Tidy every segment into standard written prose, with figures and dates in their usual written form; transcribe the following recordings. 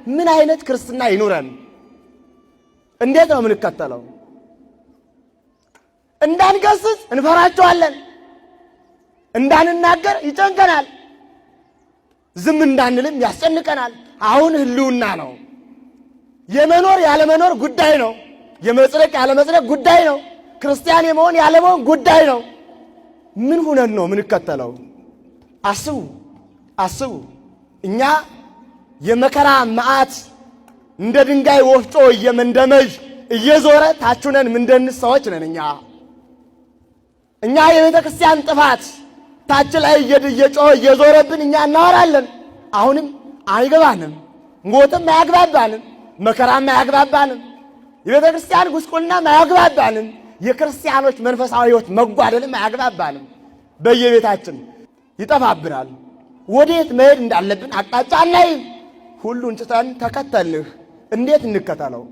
ምን አይነት ክርስትና ይኑረን? እንዴት ነው የምንከተለው? እንዳንገስጽ እንፈራቸዋለን፣ እንዳንናገር ይጨንቀናል፣ ዝም እንዳንልም ያስጨንቀናል። አሁን ህልውና ነው። የመኖር ያለመኖር ጉዳይ ነው። የመጽደቅ ያለመጽደቅ ጉዳይ ነው። ክርስቲያን የመሆን ያለመሆን ጉዳይ ነው። ምን ሆነን ነው የምንከተለው? አስቡ። እኛ የመከራ መዓት እንደ ድንጋይ ወፍጮ እየመንደመዥ እየዞረ ታቹነን ምንደንስ ሰዎች ነን። እኛ የቤተ ክርስቲያን ጥፋት ታች ላይ እየጮኸ እየዞረብን እኛ እናወራለን። አሁንም አይገባንም። ሞትም አያግባባንም፣ መከራም አያግባባንም፣ የቤተ ክርስቲያን ጉስቁልናም አያግባባንም፣ የክርስቲያኖች መንፈሳዊ ሕይወት መጓደልም አያግባባንም። በየቤታችን ይጠፋብናል። ወዴት መሄድ እንዳለብን አቅጣጫ አናይም። ሁሉን ትተን ተከተልንህ። እንዴት እንከተለው?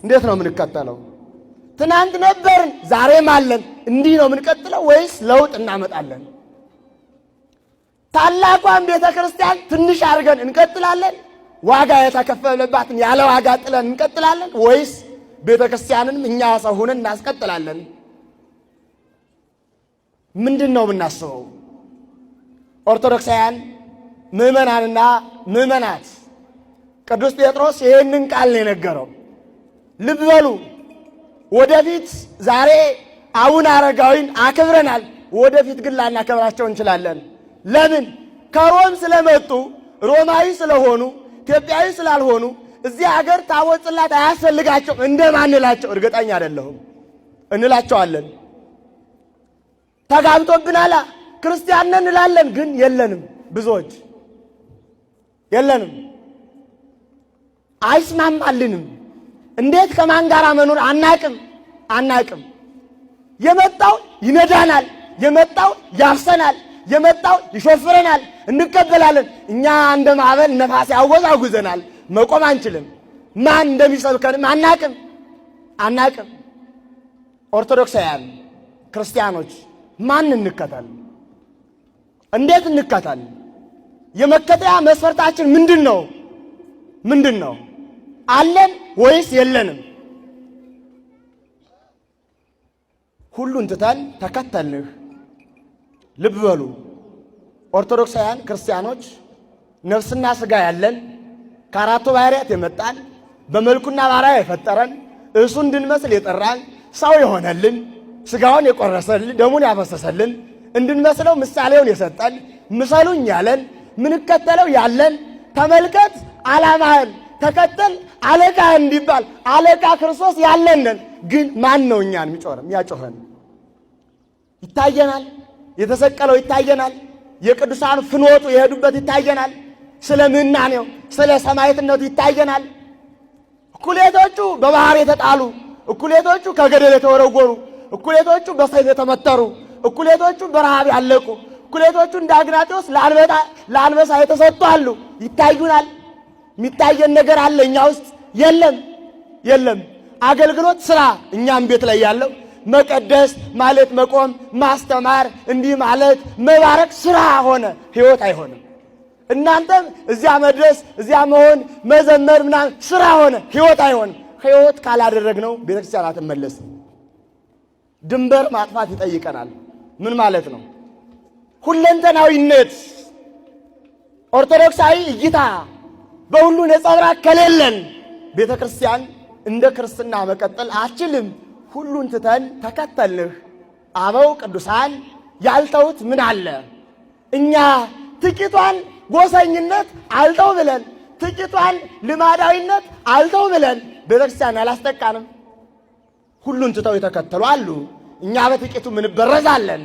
እንዴት ነው የምንከተለው? ትናንት ነበርን ዛሬም አለን። እንዲህ ነው የምንቀጥለው ወይስ ለውጥ እናመጣለን? ታላቋን ቤተ ክርስቲያን ትንሽ አድርገን እንቀጥላለን? ዋጋ የተከፈለባትን ያለ ዋጋ ጥለን እንቀጥላለን? ወይስ ቤተ ክርስቲያንንም እኛ ሰው ሆነን እናስቀጥላለን? ምንድን ነው የምናስበው? ኦርቶዶክሳውያን ምዕመናንና ምዕመናት ቅዱስ ጴጥሮስ ይህንን ቃል ነው የነገረው። ልብ በሉ። ወደፊት ዛሬ አቡነ አረጋዊን አክብረናል፣ ወደፊት ግን ላናከብራቸው እንችላለን። ለምን? ከሮም ስለመጡ ሮማዊ ስለሆኑ ኢትዮጵያዊ ስላልሆኑ እዚህ ሀገር ታቦት ጽላት አያስፈልጋቸውም እንደማንላቸው እርግጠኛ አይደለሁም። እንላቸዋለን። ተጋብቶብናል፣ ክርስቲያን ነን እንላለን፣ ግን የለንም። ብዙዎች የለንም፣ አይስማማልንም። እንዴት ከማን ጋር መኖር አናቅም። የመጣው ይነዳናል፣ የመጣው ያፍሰናል፣ የመጣው ይሾፍረናል፣ እንቀበላለን። እኛ እንደ ማዕበል ነፋስ ያወዛውዘናል፣ መቆም አንችልም። ማን እንደሚሰብከንም አናቅም። ኦርቶዶክሳውያን ክርስቲያኖች ማን እንከተል? እንዴት እንከተል? የመከተያ መስፈርታችን ምንድን ነው? አለን ወይስ የለንም? ሁሉን ትተን ተከተልንህ። ልብ በሉ ኦርቶዶክሳውያን ክርስቲያኖች ነፍስና ሥጋ ያለን ከአራቱ ባህርያት የመጣን በመልኩና ባሪያ የፈጠረን እሱ እንድንመስል የጠራን ሰው የሆነልን ሥጋውን የቆረሰልን ደሙን ያፈሰሰልን እንድንመስለው ምሳሌውን የሰጠን ምሰሉኝ ያለን ምንከተለው ያለን ተመልከት ዓላማህን ተከተል አለቃ እንዲባል አለቃ ክርስቶስ ያለንን ግን ማን ነው እኛን የሚያጮኸን? ይታየናል። የተሰቀለው ይታየናል። የቅዱሳን ፍኖቱ የሄዱበት ይታየናል። ስለ ምናኔው ስለ ሰማዕትነቱ ይታየናል። እኩሌቶቹ በባህር የተጣሉ፣ እኩሌቶቹ ከገደል የተወረወሩ፣ እኩሌቶቹ በሰይፍ የተመተሩ፣ እኩሌቶቹ በረሃብ ያለቁ፣ እኩሌቶቹ እንደ አግናጤዎስ ለአንበሳ የተሰጡ አሉ። ይታዩናል። የሚታየን ነገር አለ እኛ ውስጥ የለም። አገልግሎት ስራ እኛም ቤት ላይ ያለው መቀደስ ማለት መቆም፣ ማስተማር፣ እንዲህ ማለት መባረክ ስራ ሆነ፣ ህይወት አይሆንም። እናንተም እዚያ መድረስ እዚያ መሆን መዘመር ምናምን ስራ ሆነ፣ ህይወት አይሆንም። ህይወት ካላደረግነው ቤተክርስቲያን አትመለስም። ድንበር ማጥፋት ይጠይቀናል። ምን ማለት ነው? ሁለንተናዊነት፣ ኦርቶዶክሳዊ እይታ በሁሉ ነጸብራቅ ከሌለን ቤተክርስቲያን እንደ ክርስትና መቀጠል አችልም። ሁሉን ትተን ተከተልንህ። አበው ቅዱሳን ያልተውት ምን አለ? እኛ ጥቂቷን ጎሰኝነት አልተው ብለን ጥቂቷን ልማዳዊነት አልተው ብለን ቤተክርስቲያን አላስጠቃንም። ሁሉን ትተው የተከተሉ አሉ። እኛ በጥቂቱ ምን በረዛለን?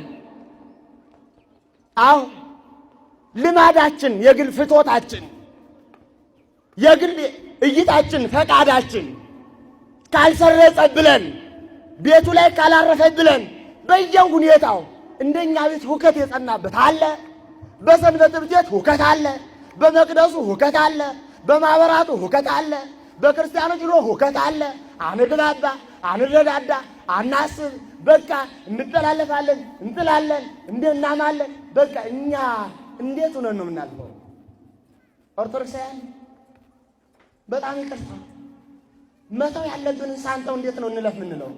አው ልማዳችን፣ የግል ፍቶታችን፣ የግል እይታችን፣ ፈቃዳችን ካልሰረጸ ብለን ቤቱ ላይ ካላረፈ ብለን በየሁኔታው እንደኛ ቤት ሁከት የጸናበት አለ። በሰንበት ቤት ሁከት አለ። በመቅደሱ ሁከት አለ። በማህበራቱ ሁከት አለ። በክርስቲያኖች ኑሮ ሁከት አለ። አንግባባ፣ አንረዳዳ፣ አናስብ፣ በቃ እንጠላለፋለን፣ እንጥላለን፣ እናማለን። በቃ እኛ እንዴት ሆነን ነው የምናልፈው? ኦርቶዶክሳውያን በጣም ይቅርታ። መተው ያለብንን ሳንተው እንዴት ነው እንለፍ ምንለው?